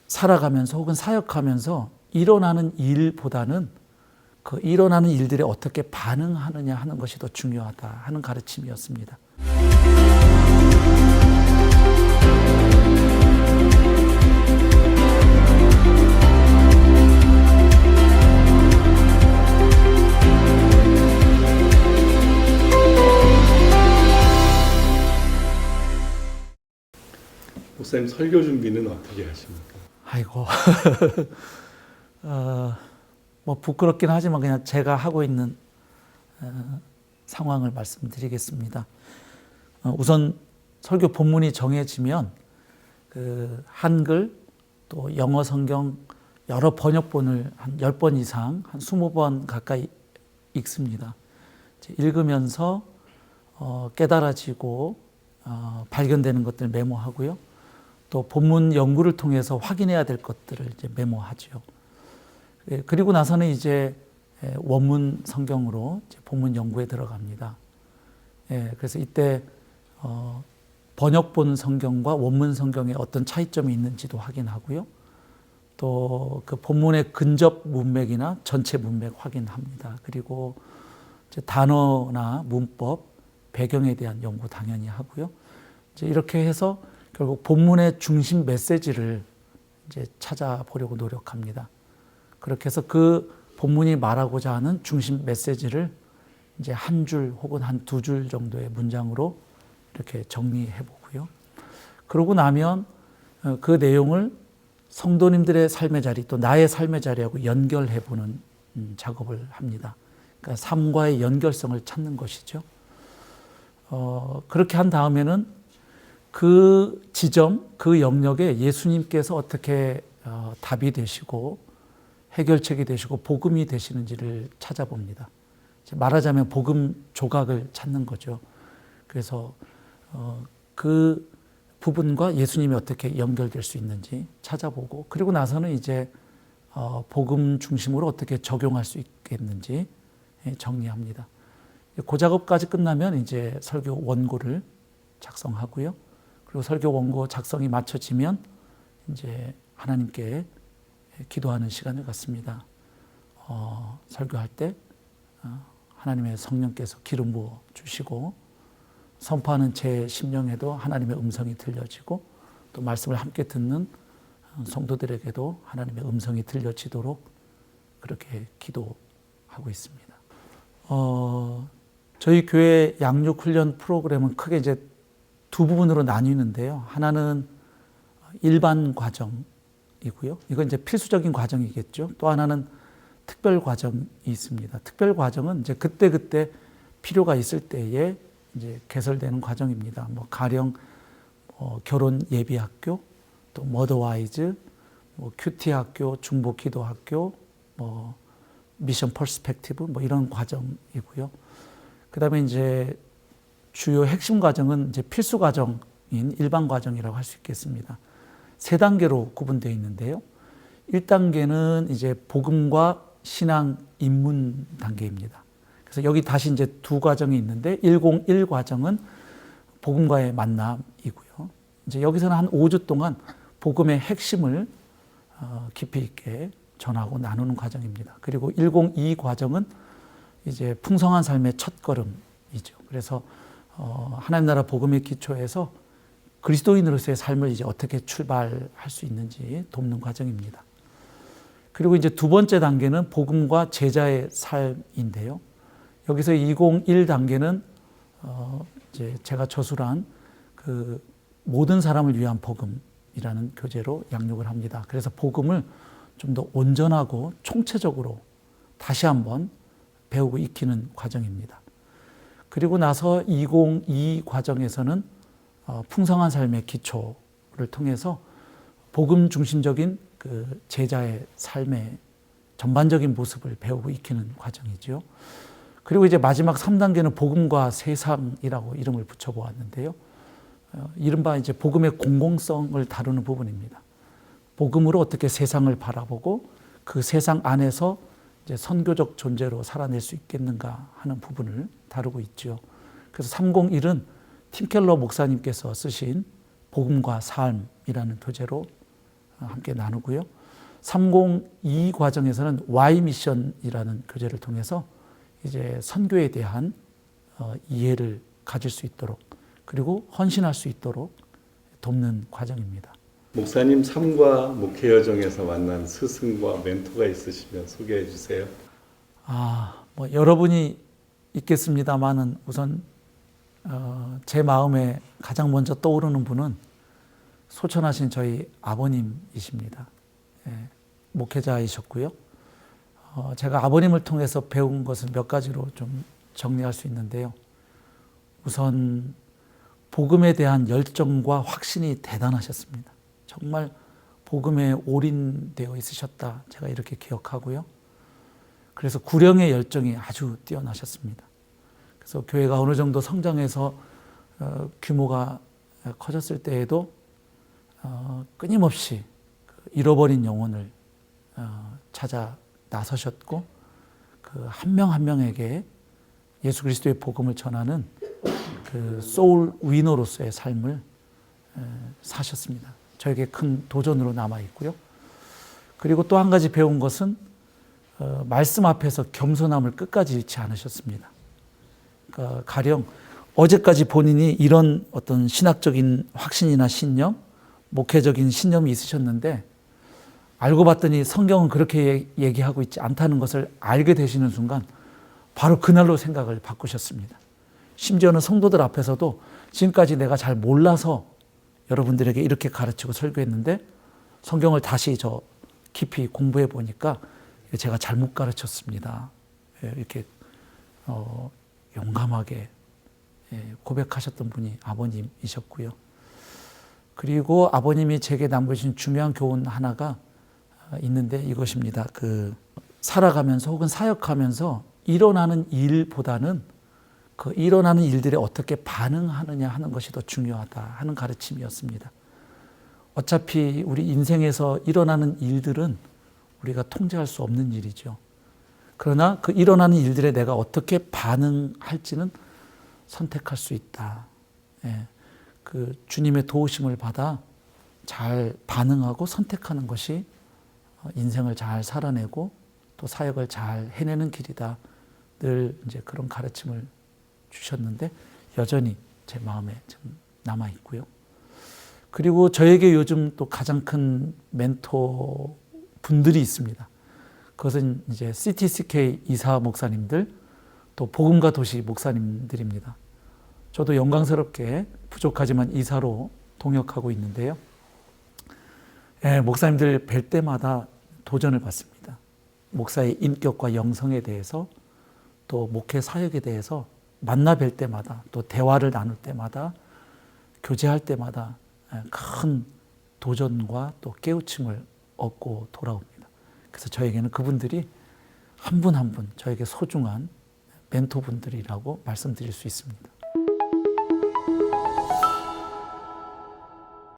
살아가면서 혹은 사역하면서 일어나는 일보다는 그 일어나는 일들에 어떻게 반응하느냐 하는 것이 더 중요하다 하는 가르침이었습니다. 목사님 설교 준비는 어떻게 하십니까? 아이고, 뭐 부끄럽긴 하지만 그냥 제가 하고 있는 상황을 말씀드리겠습니다. 우선 설교 본문이 정해지면 그 한글 또 영어 성경 여러 번역본을 한 10번 이상, 한 20번 가까이 읽습니다. 읽으면서 깨달아지고 발견되는 것들 메모하고요. 또 본문 연구를 통해서 확인해야 될 것들을 이제 메모하죠. 그리고 나서는 이제 원문 성경으로 이제 본문 연구에 들어갑니다. 그래서 이때 번역본 성경과 원문 성경에 어떤 차이점이 있는지도 확인하고요. 또 그 본문의 근접 문맥이나 전체 문맥 확인합니다. 그리고 이제 단어나 문법, 배경에 대한 연구 당연히 하고요. 이제 이렇게 해서 결국 본문의 중심 메시지를 이제 찾아보려고 노력합니다. 그렇게 해서 그 본문이 말하고자 하는 중심 메시지를 이제 한 줄 혹은 한 두 줄 정도의 문장으로 이렇게 정리해 보고요. 그러고 나면 그 내용을 성도님들의 삶의 자리 또 나의 삶의 자리하고 연결해 보는 작업을 합니다. 그러니까 삶과의 연결성을 찾는 것이죠. 그렇게 한 다음에는 그 지점, 그 영역에 예수님께서 어떻게 답이 되시고 해결책이 되시고 복음이 되시는지를 찾아봅니다. 말하자면 복음 조각을 찾는 거죠. 그래서 그 부분과 예수님이 어떻게 연결될 수 있는지 찾아보고 그리고 나서는 이제 복음 중심으로 어떻게 적용할 수 있겠는지 정리합니다. 그 작업까지 끝나면 이제 설교 원고를 작성하고요. 그리고 설교 원고 작성이 마쳐지면 이제 하나님께 기도하는 시간을 갖습니다. 설교할 때 하나님의 성령께서 기름 부어 주시고 선포하는 제 심령에도 하나님의 음성이 들려지고 또 말씀을 함께 듣는 성도들에게도 하나님의 음성이 들려지도록 그렇게 기도하고 있습니다. 저희 교회 양육훈련 프로그램은 크게 이제 두 부분으로 나뉘는데요. 하나는 일반 과정이고요. 이건 이제 필수적인 과정이겠죠. 또 하나는 특별 과정이 있습니다. 특별 과정은 이제 그때그때 필요가 있을 때에 이제 개설되는 과정입니다. 뭐 가령 결혼 예비 학교, 또 머더와이즈, 뭐 큐티 학교, 중보 기도 학교, 뭐 미션 퍼스펙티브 뭐 이런 과정이고요. 그다음에 이제 주요 핵심 과정은 이제 필수 과정인 일반 과정이라고 할 수 있겠습니다. 세 단계로 구분되어 있는데요. 1단계는 이제 복음과 신앙 입문 단계입니다. 그래서 여기 다시 이제 두 과정이 있는데 101 과정은 복음과의 만남이고요. 이제 여기서는 한 5주 동안 복음의 핵심을 깊이 있게 전하고 나누는 과정입니다. 그리고 102 과정은 이제 풍성한 삶의 첫걸음이죠. 그래서 하나님 나라 복음의 기초에서 그리스도인으로서의 삶을 이제 어떻게 출발할 수 있는지 돕는 과정입니다. 그리고 이제 두 번째 단계는 복음과 제자의 삶인데요. 여기서 201 단계는 이제 제가 저술한 그 모든 사람을 위한 복음이라는 교재로 양육을 합니다. 그래서 복음을 좀 더 온전하고 총체적으로 다시 한번 배우고 익히는 과정입니다. 그리고 나서 202 과정에서는 풍성한 삶의 기초를 통해서 복음 중심적인 그 제자의 삶의 전반적인 모습을 배우고 익히는 과정이죠. 그리고 이제 마지막 3단계는 복음과 세상이라고 이름을 붙여보았는데요. 이른바 이제 복음의 공공성을 다루는 부분입니다. 복음으로 어떻게 세상을 바라보고 그 세상 안에서 이제 선교적 존재로 살아낼 수 있겠는가 하는 부분을 다루고 있죠. 그래서 301은 팀 켈러 목사님께서 쓰신 복음과 삶이라는 교재로 함께 나누고요. 302 과정에서는 Y 미션이라는 교재를 통해서 이제 선교에 대한 이해를 가질 수 있도록 그리고 헌신할 수 있도록 돕는 과정입니다. 목사님 삶과 목회 여정에서 만난 스승과 멘토가 있으시면 소개해 주세요. 뭐 여러분이 있겠습니다만은 우선 제 마음에 가장 먼저 떠오르는 분은 소천하신 저희 아버님이십니다. 예, 목회자이셨고요. 제가 아버님을 통해서 배운 것은 몇 가지로 좀 정리할 수 있는데요. 우선 복음에 대한 열정과 확신이 대단하셨습니다. 정말 복음에 올인되어 있으셨다. 제가 이렇게 기억하고요. 그래서 구령의 열정이 아주 뛰어나셨습니다. 그래서 교회가 어느 정도 성장해서 규모가 커졌을 때에도 끊임없이 잃어버린 영혼을 찾아 나서셨고 그 한 명 한 명에게 예수 그리스도의 복음을 전하는 그 소울 위너로서의 삶을 사셨습니다. 저에게 큰 도전으로 남아 있고요. 그리고 또 한 가지 배운 것은 말씀 앞에서 겸손함을 끝까지 잃지 않으셨습니다. 그러니까 가령 어제까지 본인이 이런 어떤 신학적인 확신이나 신념, 목회적인 신념이 있으셨는데 알고 봤더니 성경은 그렇게 얘기하고 있지 않다는 것을 알게 되시는 순간 바로 그날로 생각을 바꾸셨습니다. 심지어는 성도들 앞에서도 지금까지 내가 잘 몰라서 여러분들에게 이렇게 가르치고 설교했는데 성경을 다시 깊이 공부해 보니까 제가 잘못 가르쳤습니다. 이렇게 용감하게 고백하셨던 분이 아버님이셨고요. 그리고 아버님이 제게 남겨주신 중요한 교훈 하나가 있는데 이것입니다. 살아가면서 혹은 사역하면서 일어나는 일보다는 그 일어나는 일들에 어떻게 반응하느냐 하는 것이 더 중요하다 하는 가르침이었습니다. 어차피 우리 인생에서 일어나는 일들은 우리가 통제할 수 없는 일이죠. 그러나 그 일어나는 일들에 내가 어떻게 반응할지는 선택할 수 있다. 그 주님의 도우심을 받아 잘 반응하고 선택하는 것이 인생을 잘 살아내고 또 사역을 잘 해내는 길이다. 늘 이제 그런 가르침을 주셨는데 여전히 제 마음에 좀 남아 있고요. 그리고 저에게 요즘 또 가장 큰 멘토 분들이 있습니다. 그것은 이제 CTCK 이사 목사님들, 또 복음과 도시 목사님들입니다. 저도 영광스럽게 부족하지만 이사로 동역하고 있는데요. 목사님들 뵐 때마다 도전을 받습니다. 목사의 인격과 영성에 대해서 또 목회 사역에 대해서 만나 뵐 때마다 또 대화를 나눌 때마다 교제할 때마다 큰 도전과 또 깨우침을 얻고 돌아옵니다. 그래서 저에게는 그분들이 한 분 한 분 저에게 소중한 멘토분들이라고 말씀드릴 수 있습니다.